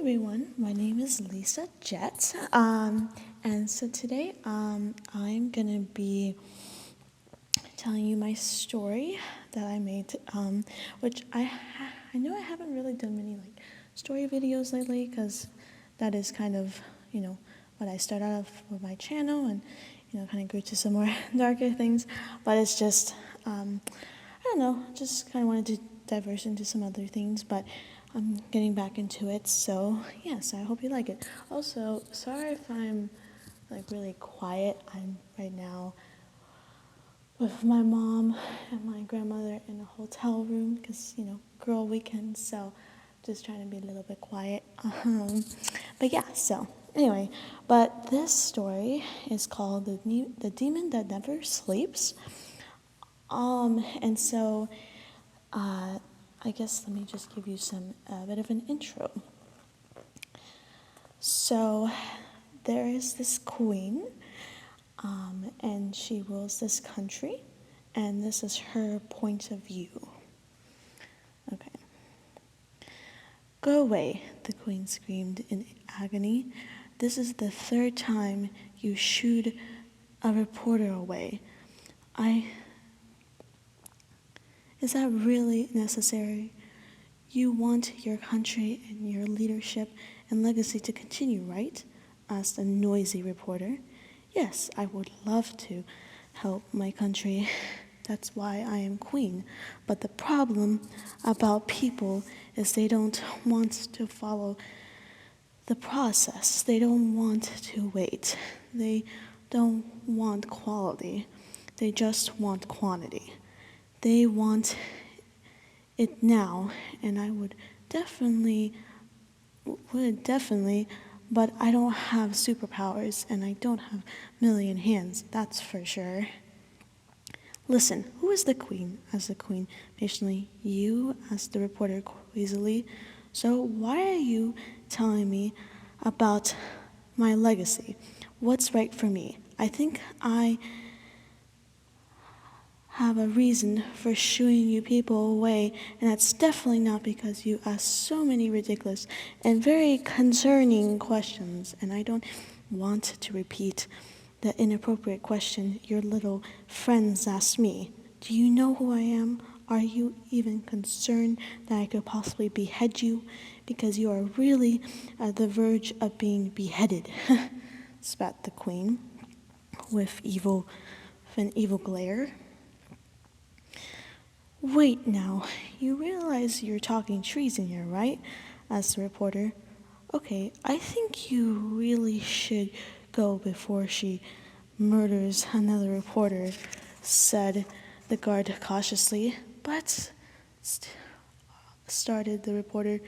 everyone, my name is Lisa Jett, and so today I'm gonna be telling you my story that I made, which I know I haven't really done many like story videos lately because that is kind of what I started off with my channel and kind of grew to some more darker things, but it's just I don't know, just kind of wanted to diverse into some other things, but I'm getting back into it, so yes, I hope you like it. Also, sorry if I'm like really quiet. I'm right now with my mom and my grandmother in a hotel room because girl weekend, so just trying to be a little bit quiet. But yeah, so anyway, but this story is called the demon that never sleeps. And so I guess let me just give you a bit of an intro. So there is this queen, and she rules this country, and this is her point of view. Okay. Go away, the queen screamed in agony. This is the third time you shooed a reporter away. Is that really necessary? You want your country and your leadership and legacy to continue, right? Asked a noisy reporter. Yes, I would love to help my country. That's why I am queen. But the problem about people is they don't want to follow the process. They don't want to wait. They don't want quality. They just want quantity. They want it now, and I would definitely, but I don't have superpowers, and I don't have a million hands, that's for sure. Listen, who is the queen? Asked the queen patiently. You? Asked the reporter queasily. So why are you telling me about my legacy? What's right for me? I think I have a reason for shooing you people away, and that's definitely not because you ask so many ridiculous and very concerning questions, and I don't want to repeat the inappropriate question your little friends asked me. Do you know who I am? Are you even concerned that I could possibly behead you? Because you are really at the verge of being beheaded, spat the queen with an evil glare. Wait now, you realize you're talking treason here, right? Asked the reporter. Okay, I think you really should go before she murders another reporter, said the guard cautiously. But, started the reporter,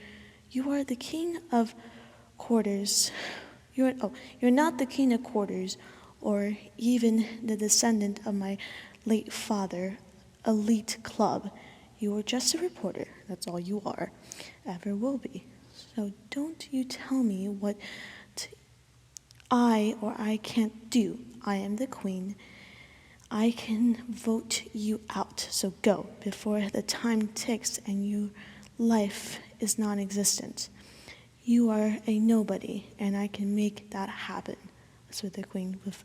you are the king of quarters. You're not the king of quarters, or even the descendant of my late father, elite club. You are just a reporter. That's all you are, ever will be. So don't you tell me what I can't do. I am the queen. I can vote you out. So go before the time ticks and your life is non-existent. You are a nobody, and I can make that happen, said the queen with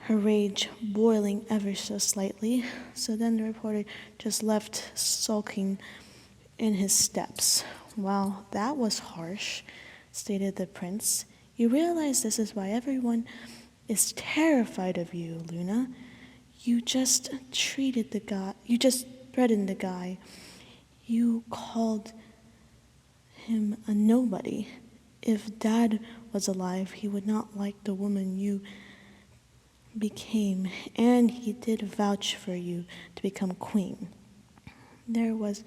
her rage boiling ever so slightly. So then the reporter just left sulking in his steps. Well, that was harsh, stated the prince. You realize this is why everyone is terrified of you, Luna. You just threatened the guy. You called him a nobody. If Dad was alive, he would not like the woman you became, and he did vouch for you to become queen. There was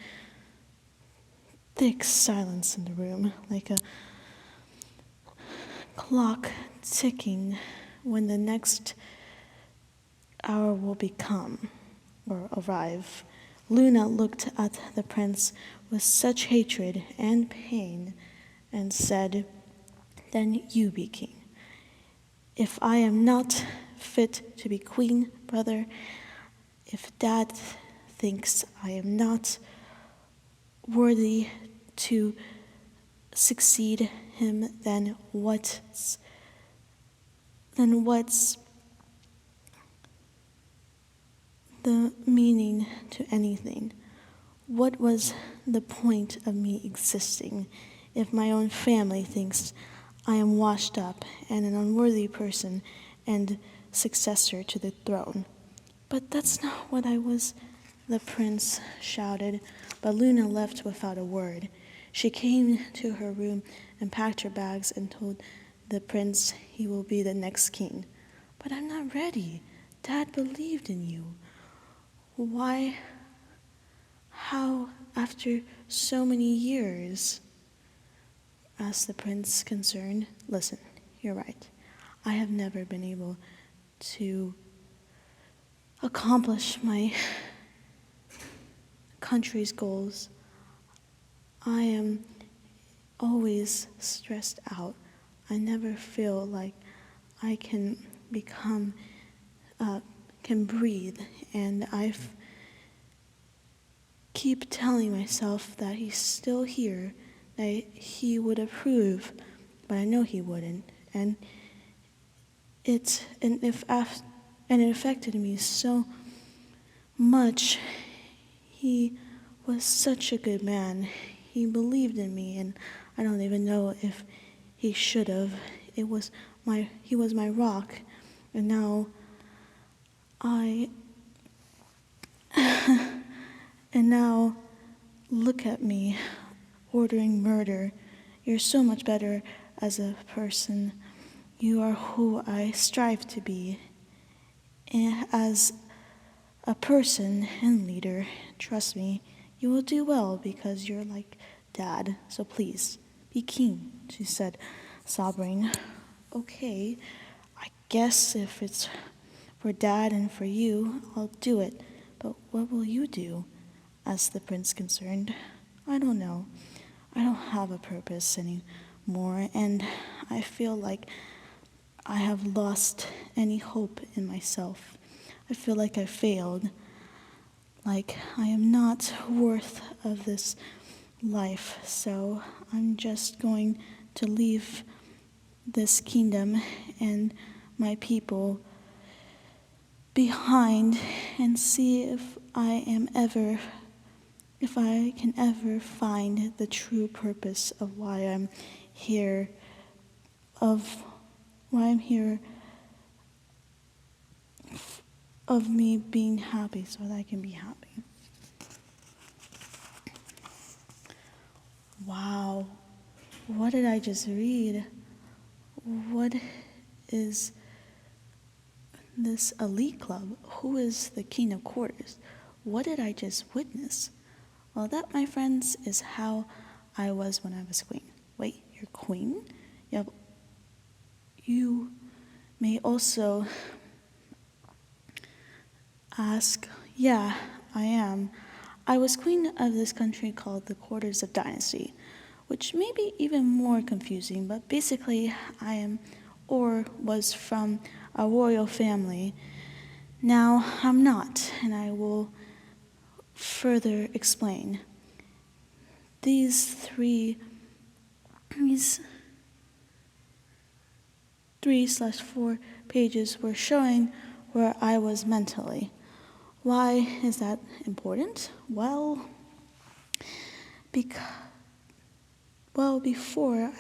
thick silence in the room, like a clock ticking when the next hour will become or arrive. Luna looked at the prince with such hatred and pain and said, Then you be king. If I am not fit to be queen, brother, if Dad thinks I am not worthy to succeed him, then what's the meaning to anything? What was the point of me existing if my own family thinks I am washed up and an unworthy person and successor to the throne? But that's not what I was, the prince shouted, but Luna left without a word. She came to her room and packed her bags and told the prince he will be the next king. But I'm not ready. Dad believed in you. Why? How, after so many years? Asked the prince, concerned. Listen, you're right. I have never been able to accomplish my country's goals. I am always stressed out. I never feel like I can breathe, and I keep telling myself that he's still here, that he would approve, but I know he wouldn't, and it affected me so much. He was such a good man. He believed in me, and I don't even know if he should have. He was my rock, and now and now look at me ordering murder. You're so much better as a person. You are who I strive to be. And as a person and leader, trust me, you will do well because you're like Dad. So please, be king, she said, sobbing. Okay, I guess if it's for Dad and for you, I'll do it. But what will you do? Asked the prince, concerned. I don't know. I don't have a purpose anymore, and I feel like I have lost any hope in myself. I feel like I failed, like I am not worth of this life, so I'm just going to leave this kingdom and my people behind and see if I can ever find the true purpose of why I'm here, of me being happy so that I can be happy. Wow, what did I just read? What is this elite club? Who is the king of quarters? What did I just witness? Well, that, my friends, is how I was when I was queen. Wait, you're queen? Yep. You may also ask, yeah, I am. I was queen of this country called the Quarters of Dynasty, which may be even more confusing, but basically I am or was from a royal family. Now I'm not, and I will further explain. These 3/4 pages were showing where I was mentally. Why is that important? Well, before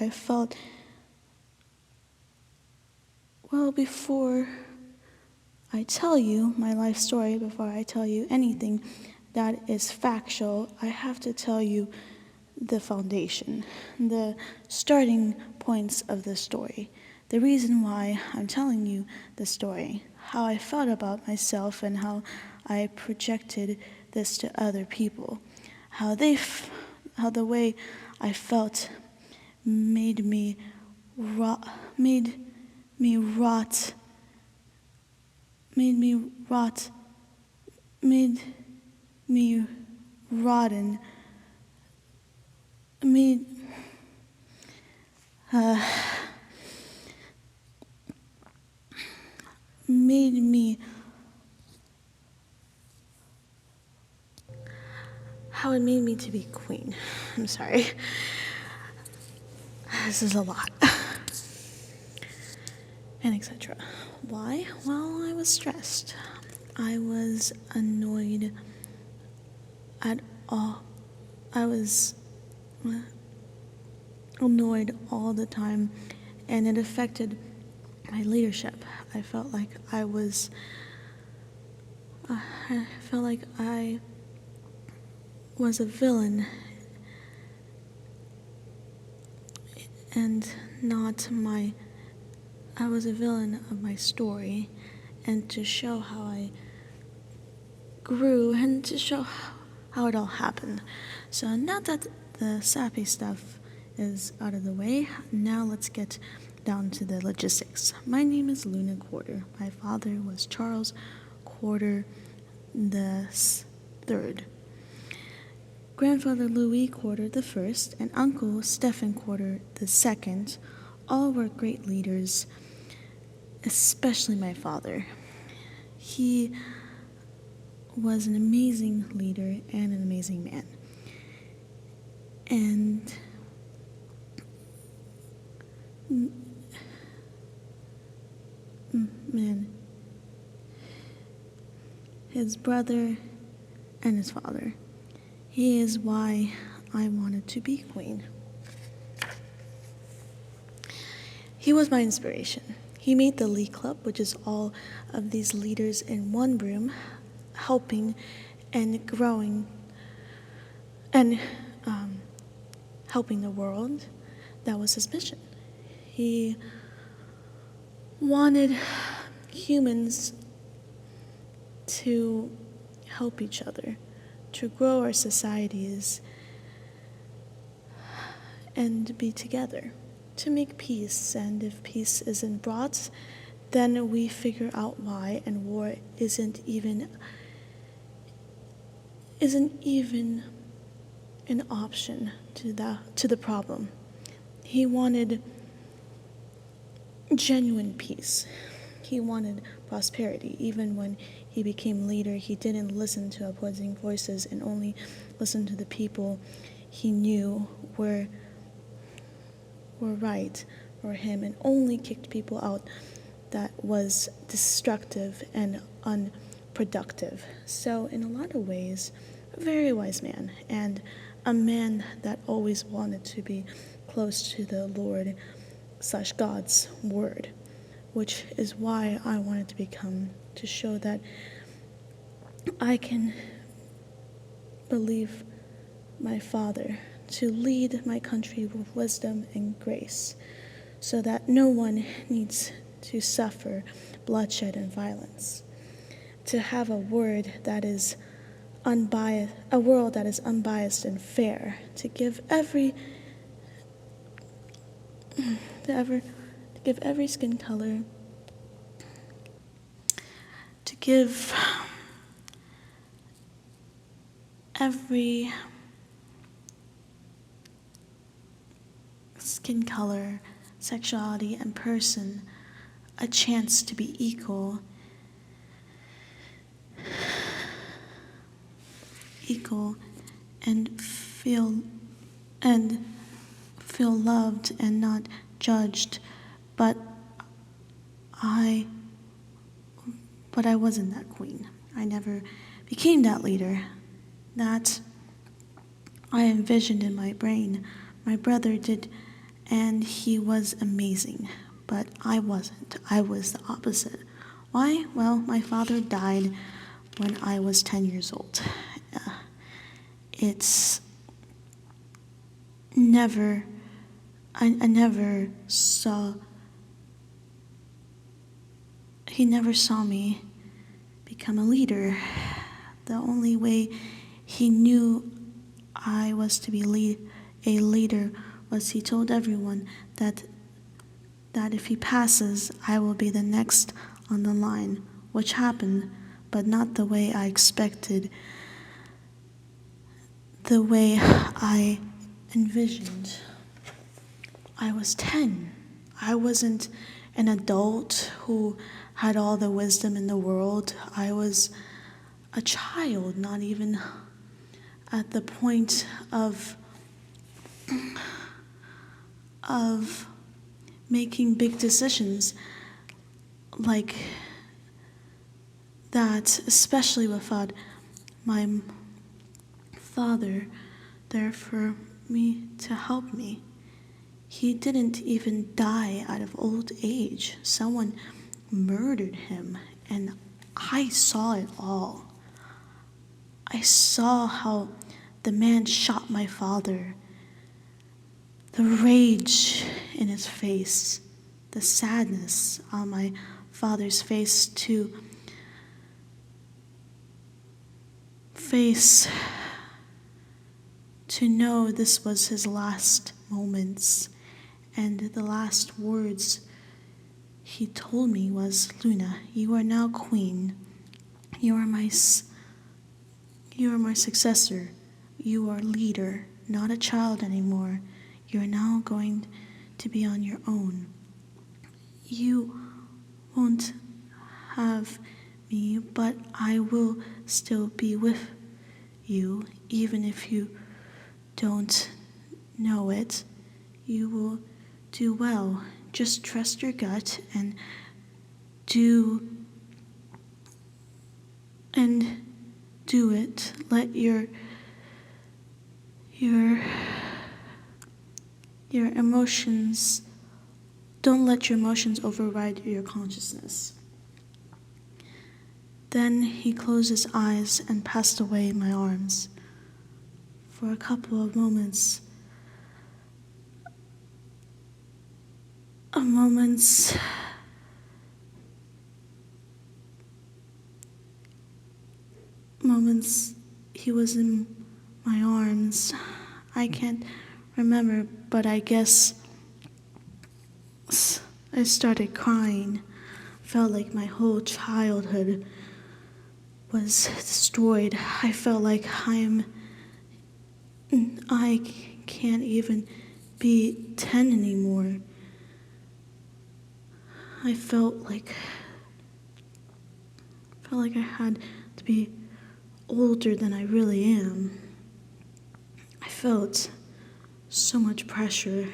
I tell you my life story, before I tell you anything that is factual, I have to tell you the foundation, the starting points of the story, the reason why I'm telling you the story, how I felt about myself and how I projected this to other people, how the way I felt made me rotten, made me how it made me to be queen. I'm sorry. this is a lot. And etc. Why? Well, I was stressed. I was annoyed at all. I was annoyed all the time, and it affected my leadership. I felt like I was a villain and I was a villain of my story, and to show how I grew and to show how it all happened. So now that the sappy stuff is out of the way, now let's get down to the logistics. My name is Luna Quarter. My father was Charles Quarter the Third. Grandfather Louis Quarter the First and Uncle Stephen Quarter the Second all were great leaders, especially my father. He was an amazing leader and an amazing man. And man, his brother and his father. He is why I wanted to be queen. He was my inspiration. He made the Lee Club, which is all of these leaders in one room, helping and growing and helping the world. That was his mission. He wanted humans to help each other, to grow our societies, and be together, to make peace. And if peace isn't brought, then we figure out why, and war isn't even an option to the problem. He wanted genuine peace. He wanted prosperity. Even when he became leader, he didn't listen to opposing voices and only listened to the people he knew were right for him, and only kicked people out that was destructive and unproductive. So in a lot of ways, a very wise man, and a man that always wanted to be close to the Lord / God's word, which is why I wanted to show that I can believe my Father, to lead my country with wisdom and grace, so that no one needs to suffer bloodshed and violence. To have a word that is unbiased, a world that is unbiased and fair, to give every skin color, to give every skin color, sexuality, and person a chance to be equal and feel loved and not judged, but I wasn't that queen. I never became that leader that I envisioned in my brain. My brother did, and he was amazing, but I wasn't. I was the opposite. Why? Well, my father died when I was 10 years old. It's never, I never saw, he never saw me become a leader. The only way he knew I was to be a leader was he told everyone that if he passes, I will be the next on the line, which happened, but not the way I expected, the way I envisioned. I was 10. I wasn't an adult who had all the wisdom in the world. I was a child, not even at the point of of making big decisions like that, especially without my father there for me to help me. He didn't even die out of old age. Someone murdered him, and I saw it all. I saw how the man shot my father, the rage in his face, the sadness on my father's face to know this was his last moments, and the last words he told me was, "Luna, you are now queen. You are my successor. You are leader, not a child anymore. You are now going to be on your own. You won't have me, but I will still be with you, even if you don't know it. You will do well. Just trust your gut and do it. Let your emotions, don't let your emotions override your consciousness." Then he closed his eyes and passed away in my arms. For a couple of moments, he was in my arms. I can't remember, but I guess I started crying. Felt like my whole childhood was destroyed. I felt like I can't even be 10 anymore. I felt like I had to be older than I really am. I felt so much pressure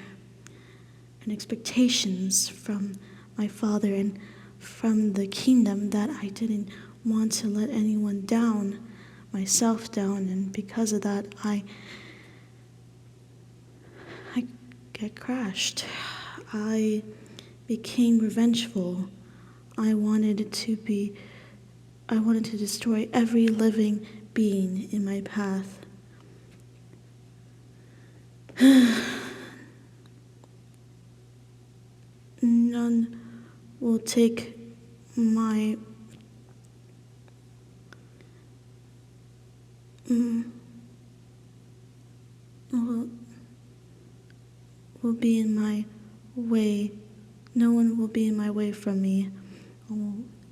and expectations from my father and from the kingdom that I didn't want to let anyone down, myself down, and because of that, I get crashed. I became revengeful. I wanted to destroy every living being in my path. None will take my will be in my way. No one will be in my way from me.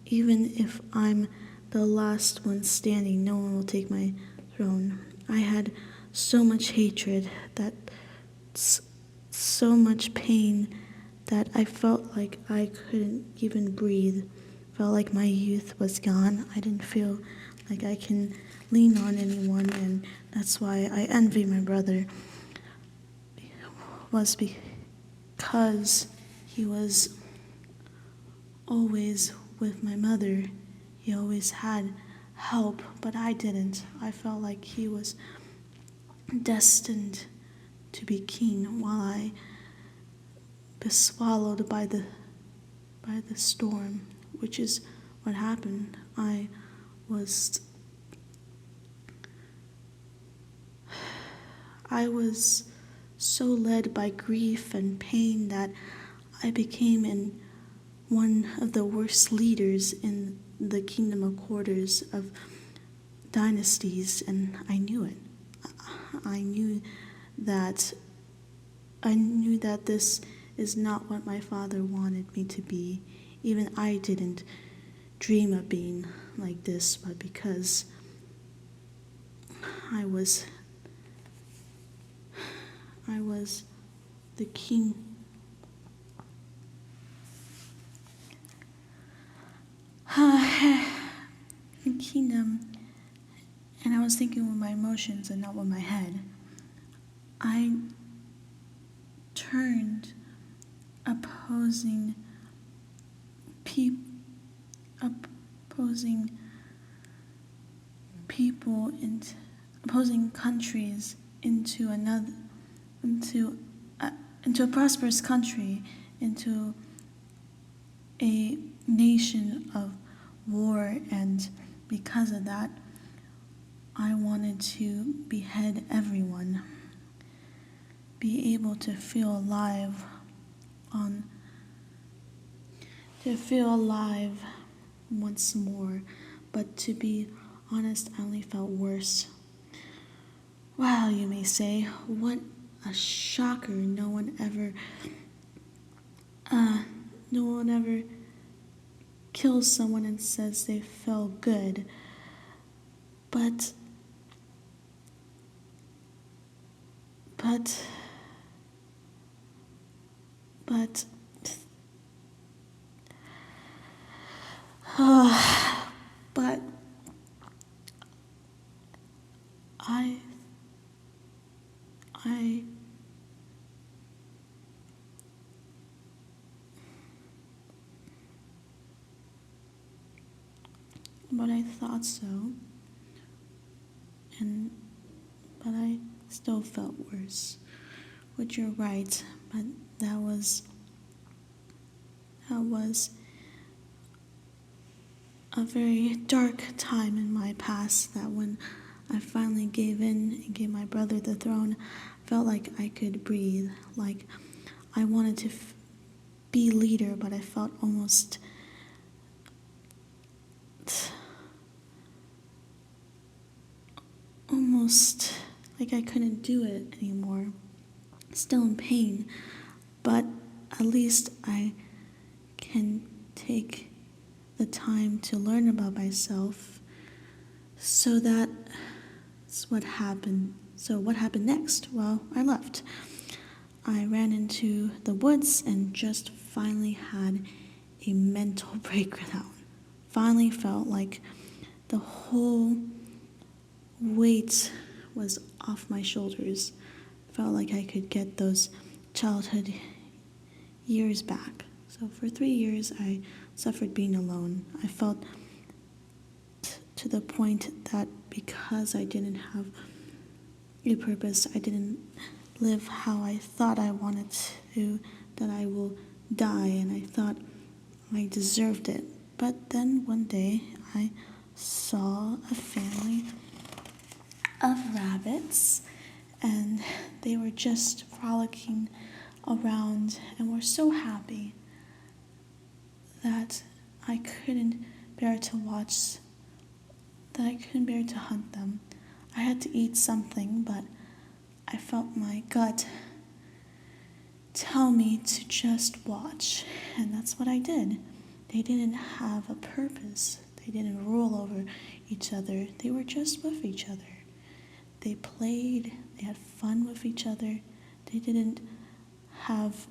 Even if I'm the last one standing, no one will take my throne. I had so much hatred, so much pain, that I felt like I couldn't even breathe. Felt like my youth was gone. I didn't feel like I can lean on anyone, and that's why I envy my brother. Was because he was always with my mother. He always had help, but I didn't. I felt like he was destined to be king while I was swallowed by the storm, which is what happened. I was so led by grief and pain that I became one of the worst leaders in the kingdom of quarters of dynasties, and I knew it. I knew that this is not what my father wanted me to be. Even I didn't dream of being like this, but because I was the king. The kingdom, and I was thinking with my emotions and not with my head. I turned opposing opposing people into opposing countries into a prosperous country, into a nation of war, and because of that, I wanted to behead everyone, be able to feel alive once more. But to be honest, I only felt worse. Wow, you may say, what a shocker. No one ever kills someone and says they felt good. But but I thought so, but I still felt worse. Which you're right, but that was a very dark time in my past, that when I finally gave in and gave my brother the throne, felt like I could breathe, like I wanted to be leader, but I felt almost like I couldn't do it anymore. Still in pain, but at least I can take the time to learn about myself. So that's what happened. So what happened next? Well, I left. I ran into the woods and just finally had a mental breakdown. Finally felt like the whole weight was off my shoulders. Felt like I could get those childhood years back. So for 3 years, I suffered being alone. I felt to the point that because I didn't have a purpose, I didn't live how I thought I wanted to, that I will die, and I thought I deserved it. But then one day, I saw a family of rabbits, and they were just frolicking around and were so happy that I couldn't bear to hunt them. I had to eat something, but I felt my gut tell me to just watch, and that's what I did. They didn't have a purpose. They didn't rule over each other. They were just with each other. They played, they had fun with each other. They didn't have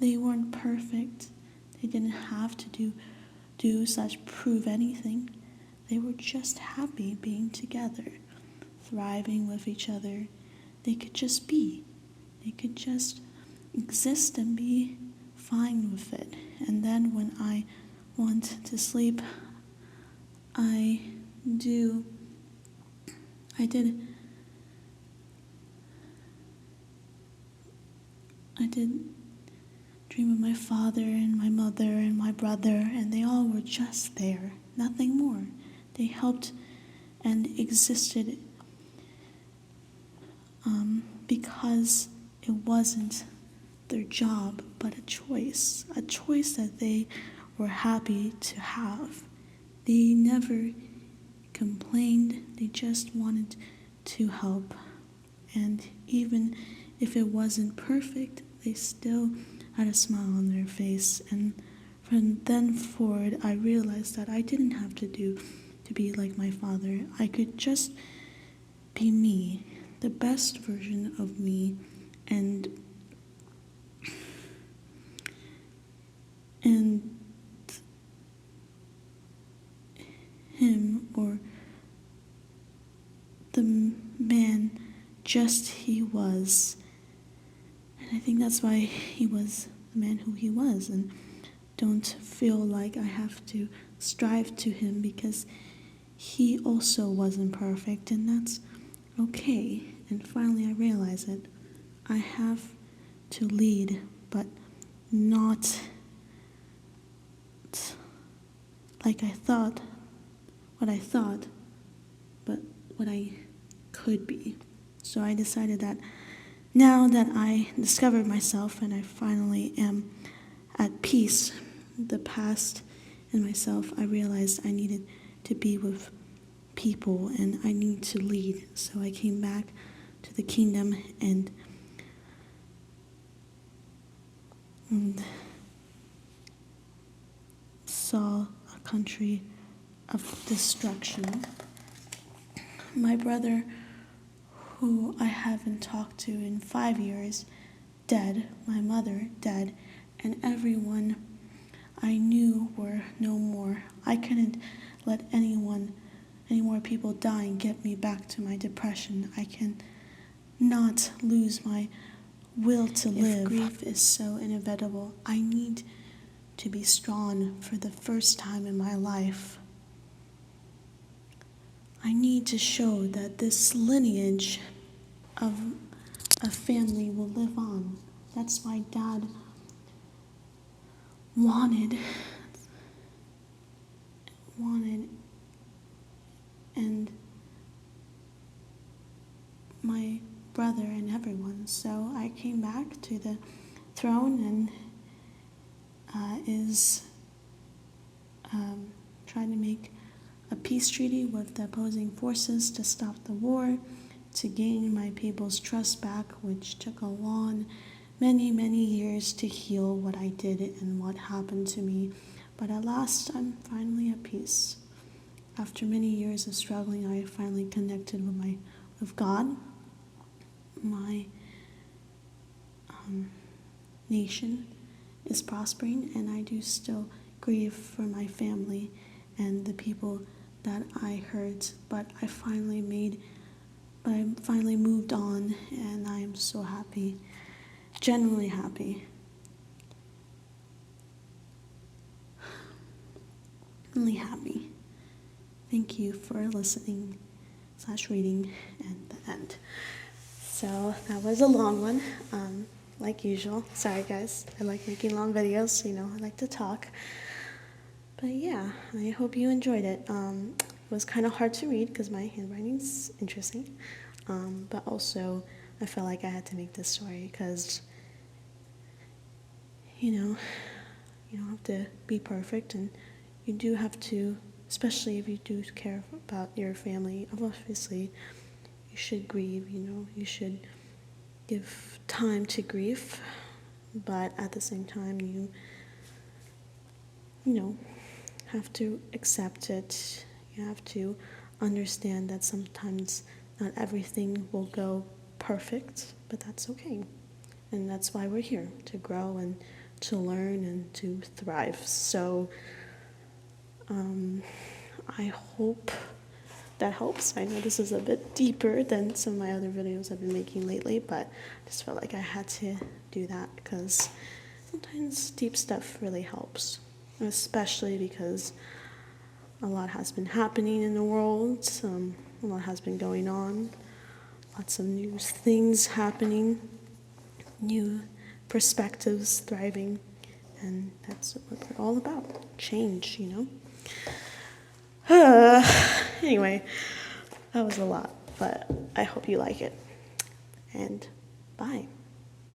they weren't perfect. They didn't have to prove anything. They were just happy being together, thriving with each other. They could just be. They could just exist and be fine with it. And then when I want to sleep, I did dream of my father and my mother and my brother, and they all were just there, nothing more. They helped and existed because it wasn't their job, but a choice that they were happy to have. They never complained, they just wanted to help. And even if it wasn't perfect, they still had a smile on their face. And from then forward, I realized that I didn't have to be like my father. I could just be me, the best version of me, and him, or the man, just he was. And I think that's why he was the man who he was, and don't feel like I have to strive to him, because he also wasn't perfect, and that's okay. And finally I realized that I have to lead, but not like what I thought, but what I could be. So I decided that now that I discovered myself and I finally am at peace with the past and myself, I realized I needed to be with people and I need to lead. So I came back to the kingdom and saw a country of destruction. My brother, who I haven't talked to in 5 years, dead. My mother, dead. And everyone I knew were no more. I couldn't let any more people die and get me back to my depression. I can not lose my will to live. If grief is so inevitable, I need to be strong for the first time in my life. I need to show that this lineage of a family will live on. That's why Dad wanted and my brother and everyone. So I came back to the throne and is trying to make a peace treaty with the opposing forces to stop the war, to gain my people's trust back, which took a long, many years to heal what I did and what happened to me. But at last, I'm finally at peace. After many years of struggling, I finally connected with God. My nation is prospering, and I do still grieve for my family and the people that I hurt. But I finally moved on, and I am so happy, genuinely happy. Really happy. Thank you for listening / reading and the end. So that was a long one, like usual. Sorry guys, I like making long videos, I like to talk. But yeah, I hope you enjoyed it. It was kind of hard to read because my handwriting's interesting, but also I felt like I had to make this story because, you don't have to be perfect, and you do have to, especially if you do care about your family, obviously you should grieve, you should give time to grief, but at the same time you have to accept it. You have to understand that sometimes not everything will go perfect, but that's okay. And that's why we're here, to grow and to learn and to thrive. So I hope that helps. I know this is a bit deeper than some of my other videos I've been making lately, but I just felt like I had to do that because sometimes deep stuff really helps, especially because a lot has been happening in the world, a lot has been going on, lots of new things happening, new perspectives thriving, and that's what we're all about, change, Anyway, that was a lot, but I hope you like it, and bye.